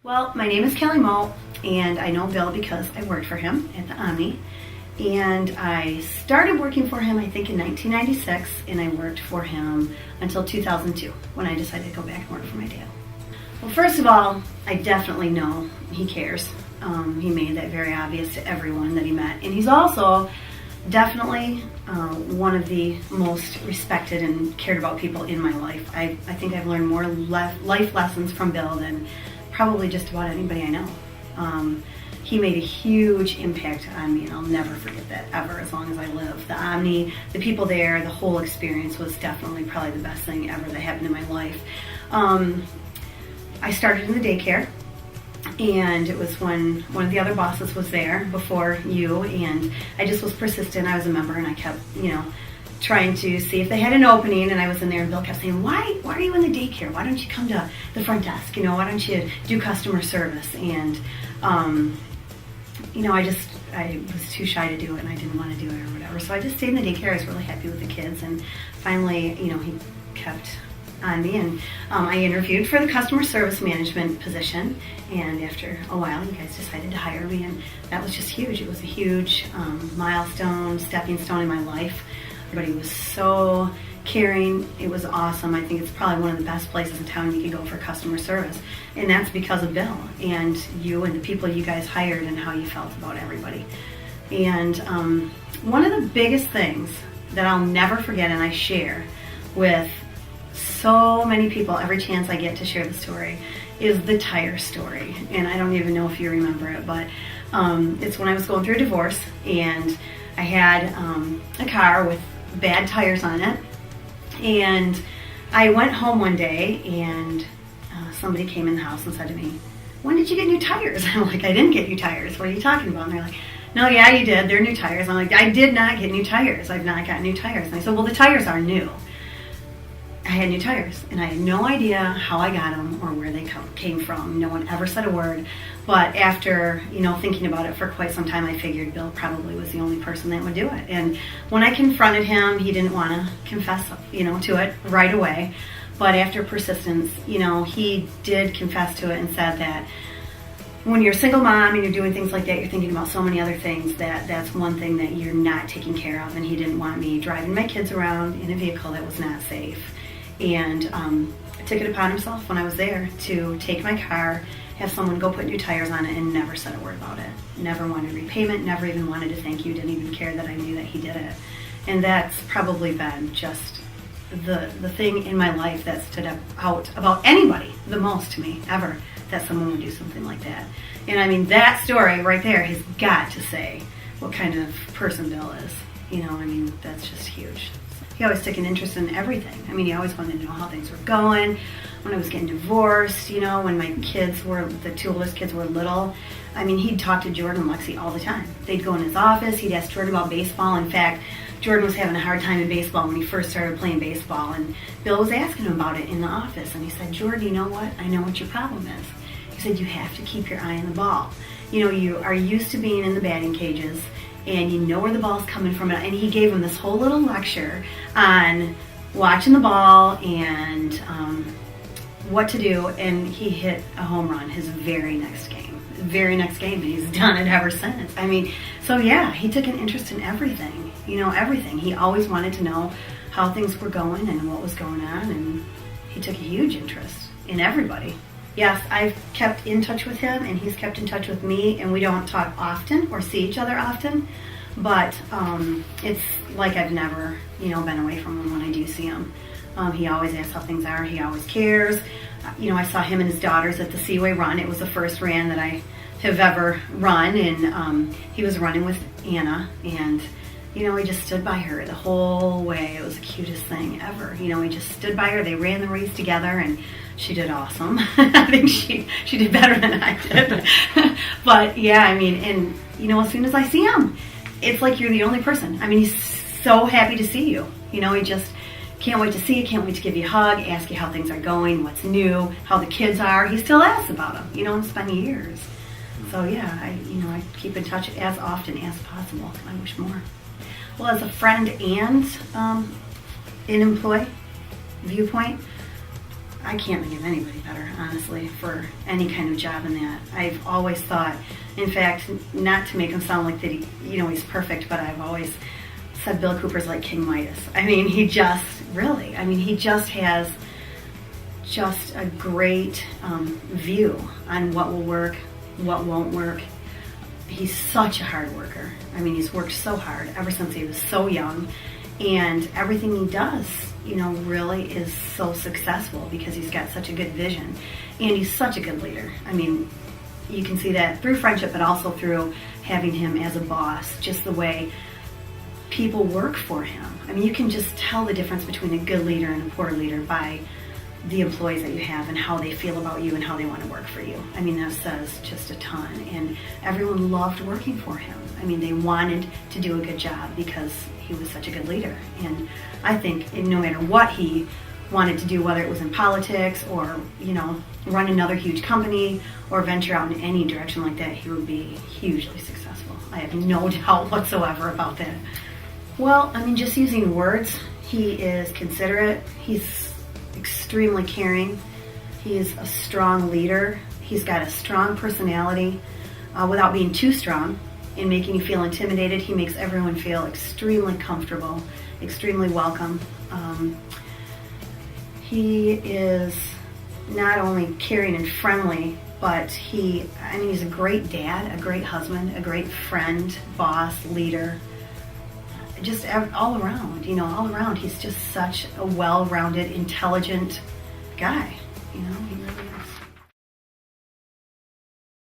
Well, my name is Kelly Moat, and I know Bill because I worked for him at the Omni. And I started working for him, I think, in 1996, and I worked for him until 2002, when I decided to go back and work for my dad. Well, first of all, I definitely know he cares. He made that very obvious to everyone that he met. And he's also definitely one of the most respected and cared about people in my life. I think I've learned more life lessons from Bill than probably just about anybody I know. He made a huge impact on me, and I'll never forget that ever as long as I live. The Omni, the people there, the whole experience was definitely probably the best thing ever that happened in my life. I started in the daycare, and it was when one of the other bosses was there before you, and I just was persistent. I was a member, and I kept, trying to see if they had an opening, and I was in there, and Bill kept saying, why are you in the daycare? Why don't you come to the front desk? Why don't you do customer service? And, I was too shy to do it, and I didn't want to do it or whatever. So I just stayed in the daycare. I was really happy with the kids, and finally, he kept on me, and I interviewed for the customer service management position, and after a while you guys decided to hire me, and that was just huge. It was a huge milestone, stepping stone in my life. Everybody was so caring. It was awesome. I think it's probably one of the best places in town you can go for customer service, and that's because of Bill and you and the people you guys hired and how you felt about everybody. And one of the biggest things that I'll never forget, and I share with so many people every chance I get to share the story, is the tire story. And I don't even know if you remember it, but it's when I was going through a divorce, and I had a car with bad tires on it, and I went home one day, and somebody came in the house and said to me, when did you get new tires? I'm like, I didn't get new tires. What are you talking about? And they're like, no, yeah, you did. They're new tires. I'm like, I did not get new tires. I've not gotten new tires. And I said, well, the tires are new. I had new tires, and I had no idea how I got them or where they came from. No one ever said a word. But after, thinking about it for quite some time, I figured Bill probably was the only person that would do it. And when I confronted him, he didn't want to confess, to it right away. But after persistence, he did confess to it and said that when you're a single mom and you're doing things like that, you're thinking about so many other things, that's one thing that you're not taking care of. And he didn't want me driving my kids around in a vehicle that was not safe. And took it upon himself when I was there to take my car, have someone go put new tires on it, and never said a word about it. Never wanted repayment, never even wanted to thank you, didn't even care that I knew that he did it. And that's probably been just the thing in my life that stood out about anybody the most to me ever, that someone would do something like that. And I mean, that story right there has got to say what kind of person Bill is. That's just huge. He always took an interest in everything. He always wanted to know how things were going. When I was getting divorced, when my kids the two oldest kids were little, he'd talk to Jordan and Lexi all the time. They'd go in his office, he'd ask Jordan about baseball. In fact, Jordan was having a hard time in baseball when he first started playing baseball, and Bill was asking him about it in the office, and he said, Jordan, you know what? I know what your problem is. He said, you have to keep your eye on the ball. You are used to being in the batting cages, and you know where the ball's coming from. And he gave him this whole little lecture on watching the ball and what to do, and he hit a home run his very next game. And he's done it ever since. So yeah, he took an interest in everything, everything. He always wanted to know how things were going and what was going on, and he took a huge interest in everybody. Yes, I've kept in touch with him, and he's kept in touch with me, and we don't talk often or see each other often, but it's like I've never, been away from him when I do see him. He always asks how things are. He always cares. I saw him and his daughters at the Seaway Run. It was the first ran that I have ever run, and he was running with Anna, and he just stood by her the whole way. It was the cutest thing ever. He just stood by her. They ran the race together, and she did awesome. I think she did better than I did. But yeah, and as soon as I see him, it's like you're the only person. He's so happy to see you. He just can't wait to see you, can't wait to give you a hug, ask you how things are going, what's new, how the kids are. He still asks about them, and it's been years. So yeah, I keep in touch as often as possible. I wish more. Well, as a friend and an employee viewpoint, I can't think of anybody better, honestly. honestly, for any kind of job in that. I've always thought, in fact, not to make him sound like that he's perfect, but I've always said Bill Cooper's like King Midas. I mean, he just has just a great view on what will work, what won't work. He's such a hard worker. I mean, he's worked so hard ever since he was so young, and everything he does, really is so successful because he's got such a good vision, and he's such a good leader. I mean, you can see that through friendship, but also through having him as a boss, just the way people work for him. I mean, you can just tell the difference between a good leader and a poor leader by the employees that you have and how they feel about you and how they want to work for you. I mean, that says just a ton. And everyone loved working for him. I mean, they wanted to do a good job because he was such a good leader. And I think no matter what he wanted to do, whether it was in politics or, run another huge company or venture out in any direction like that, he would be hugely successful. I have no doubt whatsoever about that. Well, I mean, just using words, he is considerate. He's extremely caring. He is a strong leader. He's got a strong personality without being too strong and making you feel intimidated. He makes everyone feel extremely comfortable, extremely welcome. He is not only caring and friendly, but he's a great dad, a great husband, a great friend, boss, leader. Just all around, he's just such a well-rounded, intelligent guy. He really